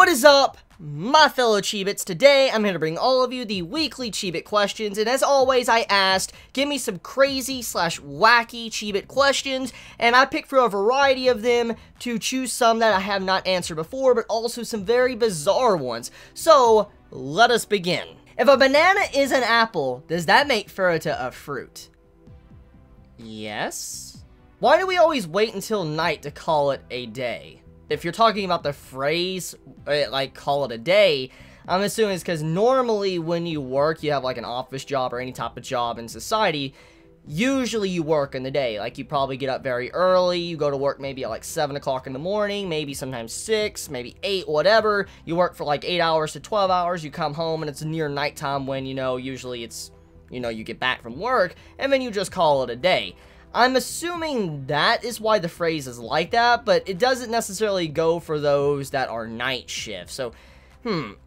What is up, my fellow Chibits? Today, I'm here to bring all of you the weekly Chibit questions, and as always, I asked, give me some crazy/wacky Chibit questions, and I picked for a variety of them to choose some that I have not answered before, but also some very bizarre ones. So, let us begin. If a banana is an apple, does that make Furuta a fruit? Yes? Why do we always wait until night to call it a day? If you're talking about the phrase, like, call it a day, I'm assuming it's because normally when you work, you have, like, an office job or any type of job in society, usually you work in the day. Like, you probably get up very early, you go to work maybe at, like, 7 o'clock in the morning, maybe sometimes 6, maybe 8, whatever. You work for, like, 8 hours to 12 hours, you come home, and it's near nighttime when, you know, usually it's, you know, you get back from work, and then you just call it a day. I'm assuming that is why the phrase is like that, but it doesn't necessarily go for those that are night shifts. So,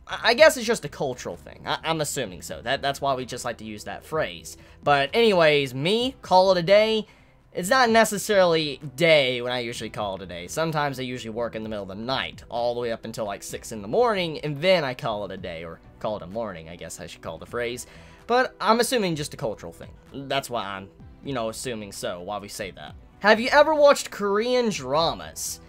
I guess it's just a cultural thing. I'm assuming so. That's why we just like to use that phrase. But anyways, me, call it a day. It's not necessarily day when I usually call it a day. Sometimes I usually work in the middle of the night, all the way up until like 6 in the morning, and then I call it a day, or call it a morning, I guess I should call the phrase. But I'm assuming just a cultural thing. That's why I'm, you know, assuming so, why we say that. Have you ever watched Korean dramas?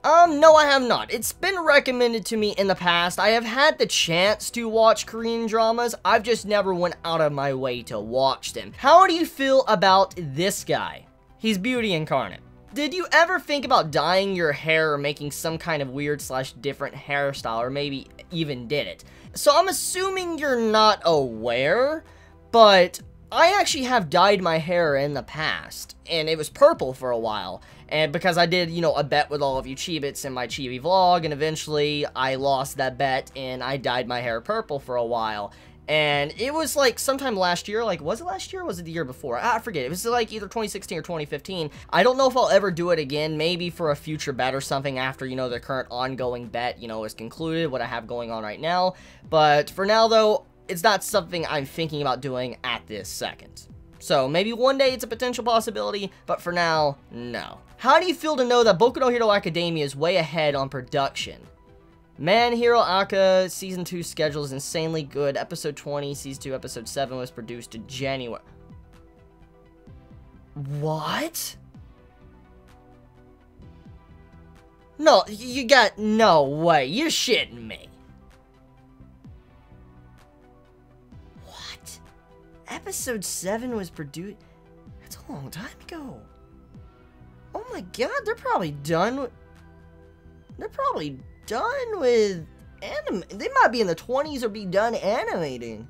No, I have not. It's been recommended to me in the past. I have had the chance to watch Korean dramas. I've just never went out of my way to watch them. How do you feel about this guy? He's beauty incarnate. Did you ever think about dyeing your hair or making some kind of weird/different hairstyle, or maybe even did it? So I'm assuming you're not aware, but I actually have dyed my hair in the past, and it was purple for a while, and because I did, you know, a bet with all of you Chibits in my Chibi vlog, and eventually I lost that bet, and I dyed my hair purple for a while, and it was like sometime last year, like, was it last year or was it the year before? I forget, it was like either 2016 or 2015, I don't know if I'll ever do it again, maybe for a future bet or something after, you know, the current ongoing bet, you know, is concluded, what I have going on right now, but for now, though, it's not something I'm thinking about doing at this second. So, maybe one day it's a potential possibility, but for now, no. How do you feel to know that Boku no Hero Academia is way ahead on production? Man, Hero Aka Season 2 schedule is insanely good. Episode 20, Season 2, Episode 7 was produced in January. What? No, you got no way. You're shitting me. What? Episode 7 was produced... That's a long time ago. Oh my god, they're probably done with... They're probably done with anime. They might be in the 20s or be done animating.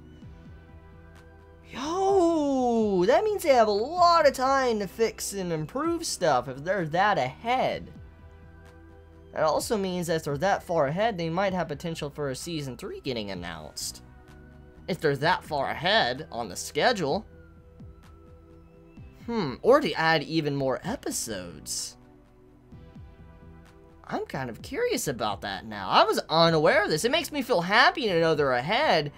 Yo, that means they have a lot of time to fix and improve stuff if they're that ahead. That also means that if they're that far ahead, they might have potential for a Season 3 getting announced. If they're that far ahead on the schedule. Or to add even more episodes. I'm kind of curious about that now. I was unaware of this. It makes me feel happy to know they're ahead.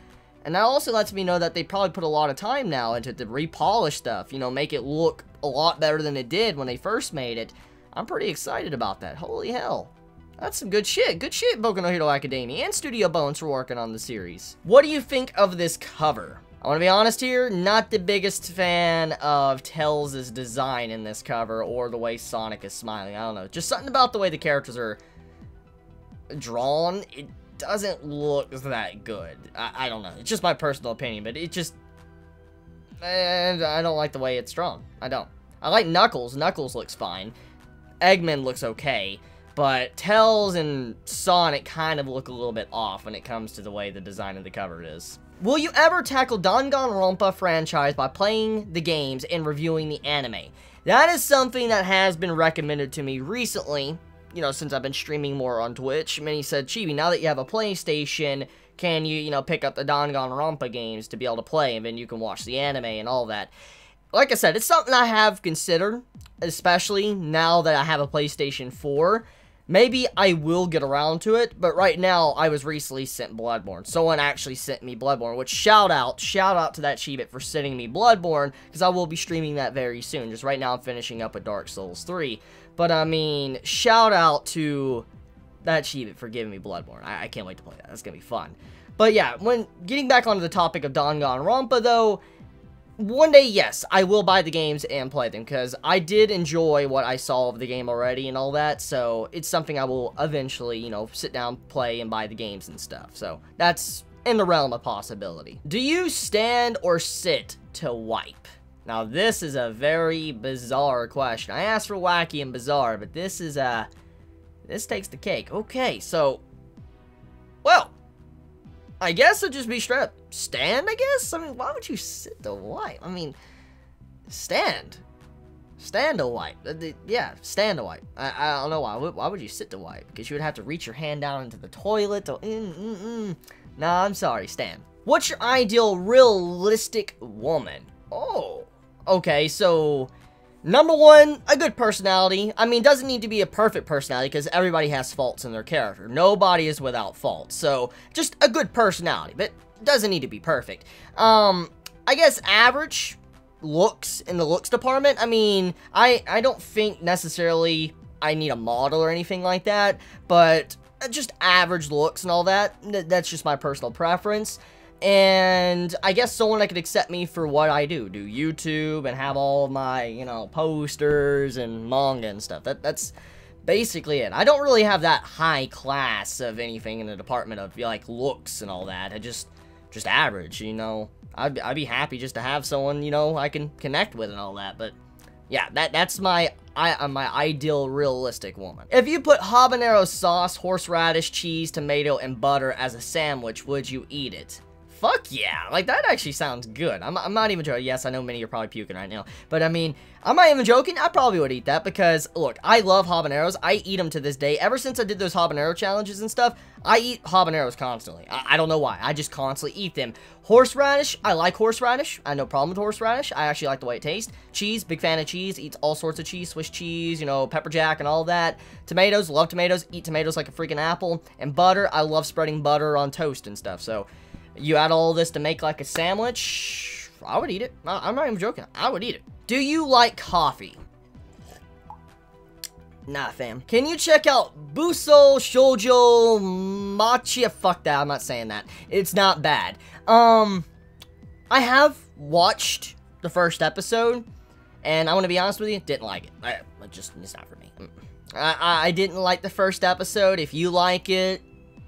And that also lets me know that they probably put a lot of time now into the repolish stuff. You know, make it look a lot better than it did when they first made it. I'm pretty excited about that. Holy hell. That's some good shit. Good shit, Boku no Hero Academia and Studio Bones for working on the series. What do you think of this cover? I want to be honest here, not the biggest fan of Tails' design in this cover or the way Sonic is smiling. I don't know. Just something about the way the characters are drawn. It doesn't look that good. I don't know. It's just my personal opinion, but it just... I don't like the way it's drawn. I don't. I like Knuckles. Knuckles looks fine. Eggman looks okay. But Tails and Sonic kind of look a little bit off when it comes to the way the design of the cover is. Will you ever tackle dangan ronpa franchise by playing the games and reviewing the anime? That is something that has been recommended to me recently, you know, since I've been streaming more on Twitch. Many said, Chibi, now that you have a PlayStation, can you, you know, pick up the dangan ronpa games to be able to play, and then you can watch the anime and all that. Like I said, it's something I have considered, especially now that I have a PlayStation 4. Maybe I will get around to it, but right now, I was recently sent Bloodborne. Someone actually sent me Bloodborne, which shout out to that Chibit for sending me Bloodborne, because I will be streaming that very soon. Just right now, I'm finishing up with Dark Souls 3. But, I mean, shout out to that Chibit for giving me Bloodborne. I can't wait to play that. That's gonna be fun. But yeah, when getting back onto the topic of dangan ronpa, though, one day, yes, I will buy the games and play them, because I did enjoy what I saw of the game already and all that, so it's something I will eventually, you know, sit down, play, and buy the games and stuff. So that's in the realm of possibility. Do you stand or sit to wipe? Now, this is a very bizarre question. I asked for wacky and bizarre, but this is, this takes the cake. Okay, so, well, I guess it'd just be straight up stand, I guess? I mean, why would you sit to wipe? I mean, stand. Stand to wipe. Yeah, stand to wipe. I don't know why. Why would you sit to wipe? Because you would have to reach your hand down into the toilet. Nah, I'm sorry, stand. What's your ideal realistic woman? Oh, okay, so number one, a good personality. I mean, doesn't need to be a perfect personality, because everybody has faults in their character. Nobody is without faults. So, just a good personality, but doesn't need to be perfect. I guess average looks in the looks department. I mean, I don't think necessarily I need a model or anything like that, but just average looks and all that. That's just my personal preference. And I guess someone that could accept me for what I do YouTube and have all of my, you know, posters and manga and stuff. That's basically it. I don't really have that high class of anything in the department of, like, looks and all that. I just average, you know. I'd be happy just to have someone, you know, I can connect with and all that. But yeah, that's my ideal realistic woman. If you put habanero sauce, horseradish, cheese, tomato, and butter as a sandwich, would you eat it? Fuck yeah, like, that actually sounds good. I'm not even joking. Yes, I know many are probably puking right now, but I mean, I'm not even joking. I probably would eat that, because, look, I love habaneros. I eat them to this day. Ever since I did those habanero challenges and stuff, I eat habaneros constantly. I don't know why. I just constantly eat them. Horseradish, I like horseradish. I have no problem with horseradish. I actually like the way it tastes. Cheese, big fan of cheese. Eats all sorts of cheese, Swiss cheese, you know, pepper jack and all that. Tomatoes, love tomatoes. Eat tomatoes like a freaking apple. And butter, I love spreading butter on toast and stuff, so you add all this to make like a sandwich, I would eat it. I'm not even joking. I would eat it. Do you like coffee? Nah, fam. Can you check out Buso Shoujo Matcha? Fuck that, I'm not saying that. It's not bad. I have watched the first episode, and I want to be honest with you, didn't like it. It's not for me. I didn't like the first episode. If you like it,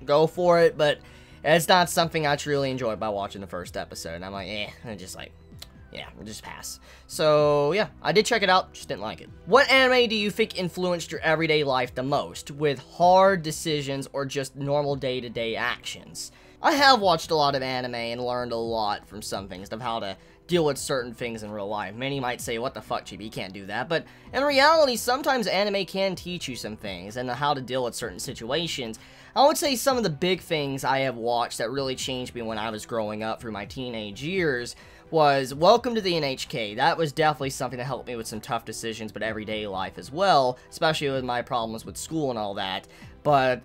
go for it, but it's not something I truly enjoyed by watching the first episode. And I'm like, yeah, just pass. So, yeah, I did check it out, just didn't like it. What anime do you think influenced your everyday life the most, with hard decisions or just normal day-to-day actions? I have watched a lot of anime and learned a lot from some things of how to deal with certain things in real life. Many might say, what the fuck, Chibi, you can't do that. But in reality, sometimes anime can teach you some things and how to deal with certain situations. I would say some of the big things I have watched that really changed me when I was growing up through my teenage years was Welcome to the NHK. That was definitely something that helped me with some tough decisions, but everyday life as well, especially with my problems with school and all that. But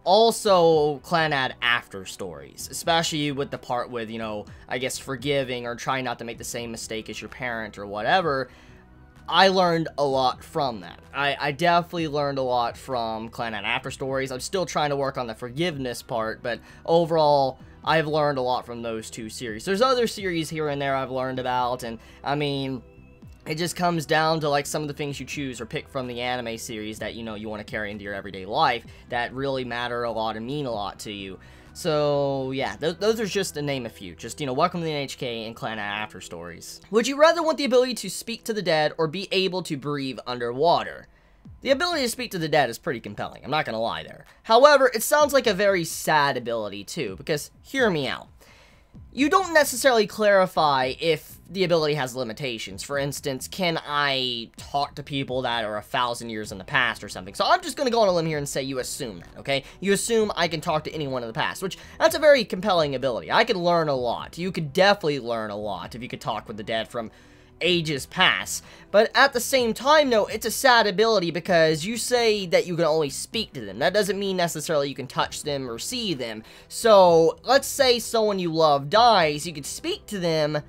also Clannad After Stories, especially with the part with, you know, I guess forgiving or trying not to make the same mistake as your parent or whatever. I learned a lot from that. I definitely learned a lot from Clannad After Stories. I'm still trying to work on the forgiveness part, but overall, I've learned a lot from those two series. There's other series here and there I've learned about, and I mean, it just comes down to like some of the things you choose or pick from the anime series that, you know, you want to carry into your everyday life that really matter a lot and mean a lot to you. So, yeah, those are just to name a few. Just, you know, Welcome to the NHK and Clannad After Stories. Would you rather want the ability to speak to the dead or be able to breathe underwater? The ability to speak to the dead is pretty compelling, I'm not gonna lie there. However, it sounds like a very sad ability too, because, hear me out. You don't necessarily clarify if the ability has limitations. For instance, can I talk to people that are 1,000 years in the past or something? So I'm just going to go on a limb here and say you assume that, okay? You assume I can talk to anyone in the past, which that's a very compelling ability. I could learn a lot. You could definitely learn a lot if you could talk with the dead from ages past. But at the same time, though, it's a sad ability because you say that you can only speak to them. That doesn't mean necessarily you can touch them or see them. So let's say someone you love dies, you could speak to them,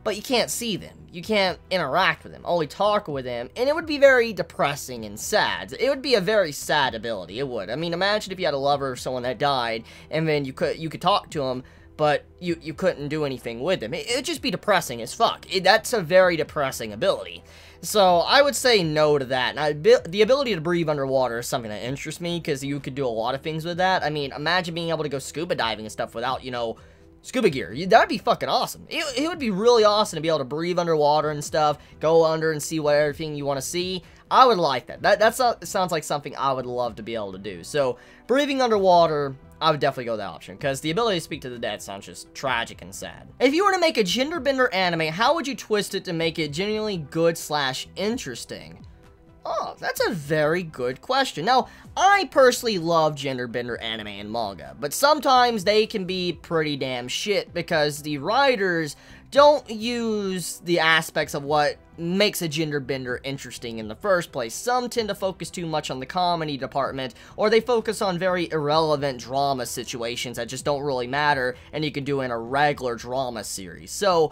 but you can't see them. You can't interact with them, only talk with them, and it would be very depressing and sad. It would be a very sad ability, it would. I mean, imagine if you had a lover or someone that died, and then you could talk to them, but you couldn't do anything with them. It would just be depressing as fuck. That's a very depressing ability. So, I would say no to that. Now, the ability to breathe underwater is something that interests me, because you could do a lot of things with that. I mean, imagine being able to go scuba diving and stuff without, you know, scuba gear. That'd be fucking awesome. It would be really awesome to be able to breathe underwater and stuff, go under and see what everything you want to see. I would like that. That sounds like something I would love to be able to do. So, breathing underwater, I would definitely go that option, because the ability to speak to the dead sounds just tragic and sad. If you were to make a gender bender anime, how would you twist it to make it genuinely good/interesting? Oh, that's a very good question. Now, I personally love gender bender anime and manga, but sometimes they can be pretty damn shit because the writers don't use the aspects of what makes a gender bender interesting in the first place. Some tend to focus too much on the comedy department, or they focus on very irrelevant drama situations that just don't really matter, and you can do in a regular drama series. So,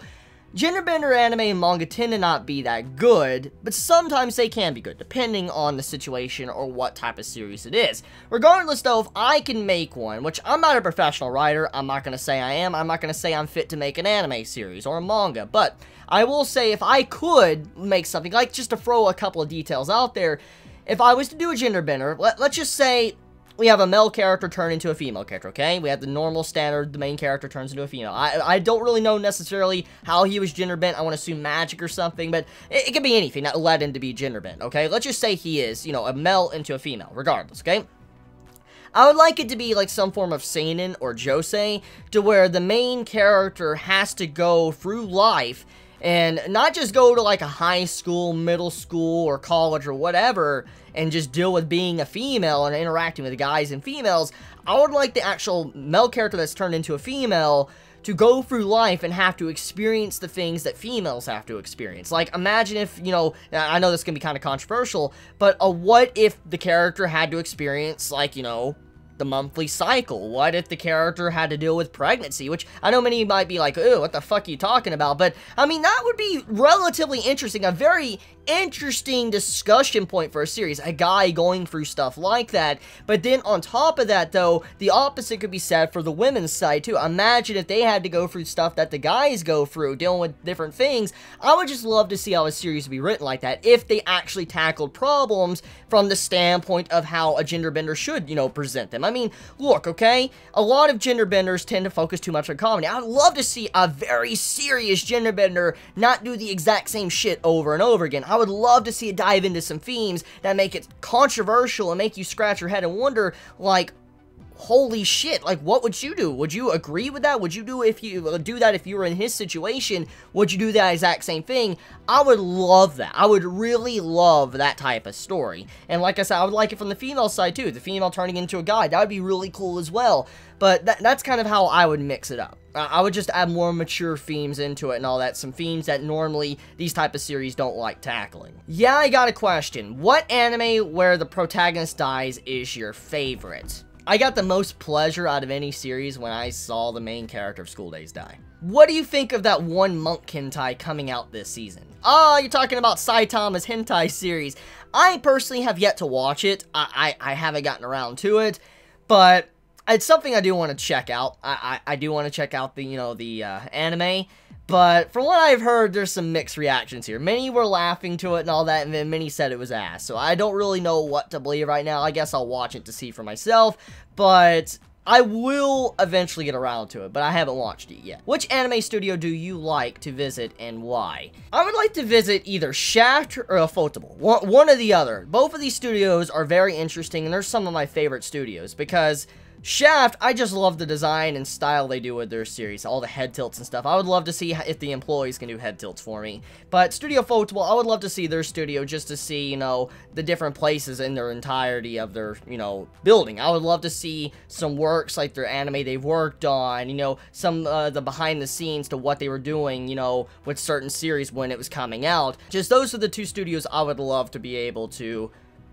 genderbender anime and manga tend to not be that good, but sometimes they can be good, depending on the situation or what type of series it is. Regardless, though, if I can make one, which I'm not a professional writer, I'm not going to say I am, I'm not going to say I'm fit to make an anime series or a manga, but I will say if I could make something, like just to throw a couple of details out there, if I was to do a genderbender, let's just say we have a male character turn into a female character, okay? We have the normal standard, the main character turns into a female. I don't really know necessarily how he was gender bent. I want to assume magic or something, but it could be anything that led him to be gender bent, okay? Let's just say he is, you know, a male into a female, regardless, okay? I would like it to be like some form of seinen or josei, to where the main character has to go through life and not just go to like a high school, middle school, or college or whatever, and just deal with being a female and interacting with guys and females. I would like the actual male character that's turned into a female to go through life and have to experience the things that females have to experience. Like, imagine if, you know, I know this is going to be kind of controversial, but what if the character had to experience, like, you know, the monthly cycle? What if the character had to deal with pregnancy? Which, I know many might be like, ooh, what the fuck are you talking about? But, I mean, that would be relatively interesting. A very interesting discussion point for a series. A guy going through stuff like that. But then, on top of that, though, the opposite could be said for the women's side, too. Imagine if they had to go through stuff that the guys go through, dealing with different things. I would just love to see how a series would be written like that, if they actually tackled problems from the standpoint of how a gender bender should, you know, present them. I mean, look, okay? A lot of gender benders tend to focus too much on comedy. I would love to see a very serious gender bender not do the exact same shit over and over again. I would love to see it dive into some themes that make it controversial and make you scratch your head and wonder, like, holy shit, like, what would you do? Would you agree with that? Would you do if you do that if you were in his situation? Would you do that exact same thing? I would love that. I would really love that type of story. And like I said, I would like it from the female side too. The female turning into a guy. That would be really cool as well. But that's kind of how I would mix it up. I would just add more mature themes into it and all that. Some themes that normally these type of series don't like tackling. Yeah, I got a question. What anime where the protagonist dies is your favorite? I got the most pleasure out of any series when I saw the main character of School Days die. What do you think of that one monk hentai coming out this season? Oh, you're talking about Saitama's hentai series. I personally have yet to watch it. I haven't gotten around to it, but it's something I do want to check out. I do want to check out the, you know, the anime. But from what I've heard, there's some mixed reactions here. Many were laughing to it and all that, and then many said it was ass. So I don't really know what to believe right now. I guess I'll watch it to see for myself. But I will eventually get around to it, but I haven't watched it yet. Which anime studio do you like to visit and why? I would like to visit either Shaft or Ufotable. One or the other. Both of these studios are very interesting, and they're some of my favorite studios because Shaft, I just love the design and style they do with their series, all the head tilts and stuff. I would love to see if the employees can do head tilts for me. But Studio Ufotable, I would love to see their studio just to see, you know, the different places in their entirety of their, you know, building. I would love to see some works like their anime they've worked on, you know, some the behind the scenes to what they were doing, you know, with certain series when it was coming out. Just those are the two studios I would love to be able to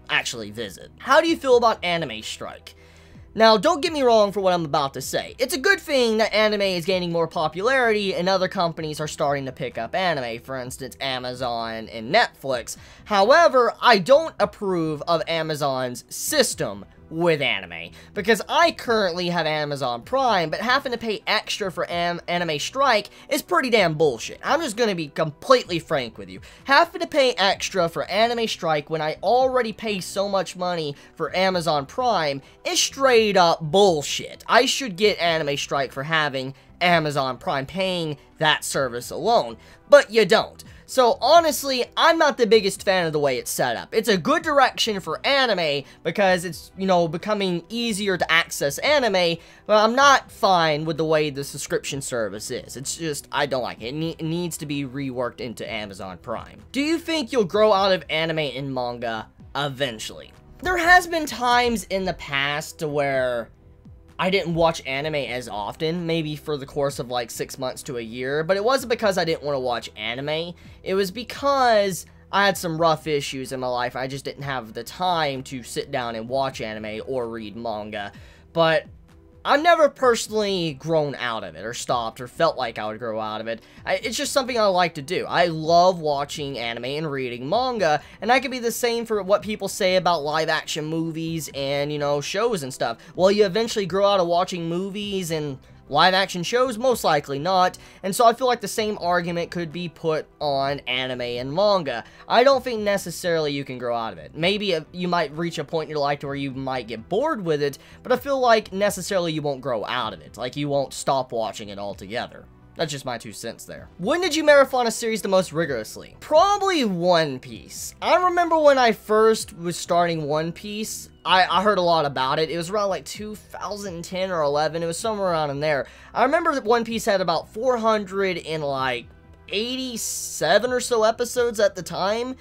actually visit. How do you feel about Anime Strike? Now, don't get me wrong for what I'm about to say. It's a good thing that anime is gaining more popularity and other companies are starting to pick up anime, for instance, Amazon and Netflix. However, I don't approve of Amazon's system with anime, because I currently have Amazon Prime, but having to pay extra for Anime Strike is pretty damn bullshit. I'm just gonna be completely frank with you. Having to pay extra for Anime Strike when I already pay so much money for Amazon Prime is straight up bullshit. I should get Anime Strike for having Amazon Prime, paying that service alone, but you don't. So, honestly, I'm not the biggest fan of the way it's set up. It's a good direction for anime, because it's, you know, becoming easier to access anime, but I'm not fine with the way the subscription service is. It's just, I don't like it. It needs to be reworked into Amazon Prime. Do you think you'll grow out of anime and manga eventually? There has been times in the past to where I didn't watch anime as often, maybe for the course of like 6 months to a year, but it wasn't because I didn't want to watch anime. It was because I had some rough issues in my life. I just didn't have the time to sit down and watch anime or read manga. But I've never personally grown out of it, or stopped, or felt like I would grow out of it. It's just something I like to do. I love watching anime and reading manga, and that could be the same for what people say about live-action movies and, you know, shows and stuff. Will you eventually grow out of watching movies and live-action shows? Most likely not, and so I feel like the same argument could be put on anime and manga. I don't think necessarily you can grow out of it. Maybe you might reach a point in your life to where you might get bored with it, but I feel like necessarily you won't grow out of it. Like, you won't stop watching it altogether. That's just my 2 cents there. When did you marathon a series the most rigorously? Probably One Piece. I remember when I first was starting One Piece, I heard a lot about it. It was around like 2010 or 11. It was somewhere around in there. I remember that One Piece had about 487 or so episodes at the time,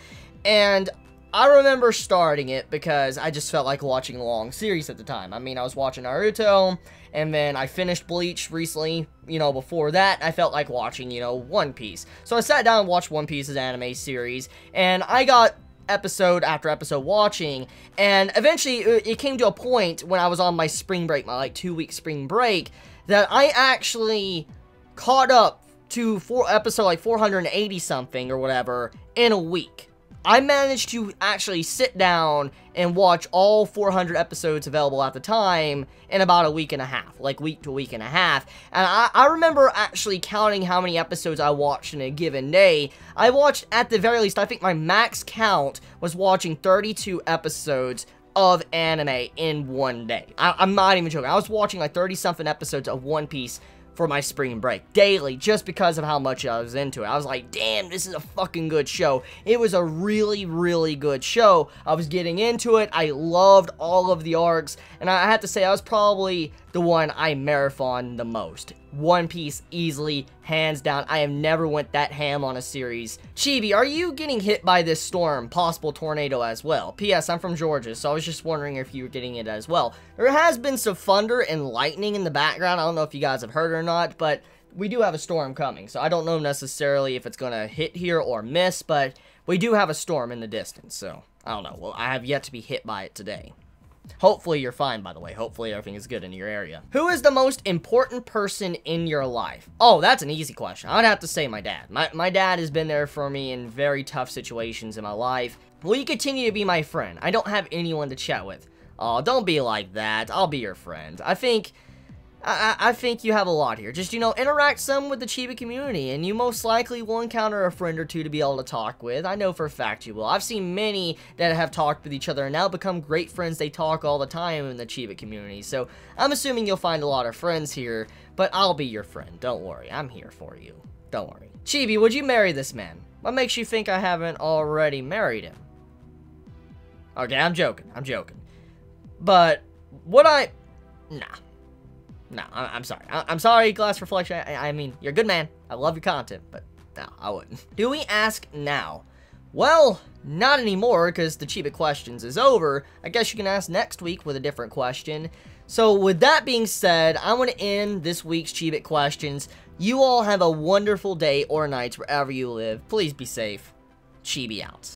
and I remember starting it because I just felt like watching a long series at the time. I mean, I was watching Naruto, and then I finished Bleach recently. You know, before that, I felt like watching, you know, One Piece. So I sat down and watched One Piece's anime series, and I got episode after episode watching, and eventually it came to a point when I was on my spring break, my like 2-week spring break, that I actually caught up to episode like 480 something or whatever in a week. I managed to actually sit down and watch all 400 episodes available at the time in about a week and a half, like week to week and a half. And I remember actually counting how many episodes I watched in a given day. I watched, at the very least, I think my max count was watching 32 episodes of anime in one day. I'm not even joking. I was watching like 30-something episodes of One Piece for my spring break daily, just because of how much I was into it. I was like, damn, this is a fucking good show. It was a really, really good show. I was getting into it. I loved all of the arcs, and I have to say, I was probably the one I marathoned the most. One Piece, easily, hands down. I have never went that ham on a series. Chibi, are you getting hit by this storm, possible tornado as well? P.S. I'm from Georgia, so I was just wondering if you were getting it as well. There has been some thunder and lightning in the background. I don't know if you guys have heard or not, but we do have a storm coming, so I don't know necessarily if it's gonna hit here or miss, but we do have a storm in the distance, so I don't know. Well, I have yet to be hit by it today. Hopefully you're fine, by the way. Hopefully everything is good in your area. Who is the most important person in your life? Oh, that's an easy question. I would have to say my dad. My dad has been there for me in very tough situations in my life. Will you continue to be my friend? I don't have anyone to chat with. Oh, don't be like that. I'll be your friend. I think you have a lot here. Just, you know, interact some with the Chibi community, and you most likely will encounter a friend or two to be able to talk with. I know for a fact you will. I've seen many that have talked with each other and now become great friends. They talk all the time in the Chibi community, so I'm assuming you'll find a lot of friends here, but I'll be your friend. Don't worry. I'm here for you. Don't worry. Chibi, would you marry this man? What makes you think I haven't already married him? Okay, I'm joking. I'm joking. But would I... Nah. No, I'm sorry. I'm sorry, Glass Reflection. I mean, you're a good man. I love your content, but no, I wouldn't. Do we ask now? Well, not anymore, because the Chibit questions is over. I guess you can ask next week with a different question. So, with that being said, I'm going to end this week's Chibit questions. You all have a wonderful day or night wherever you live. Please be safe. Chibi out.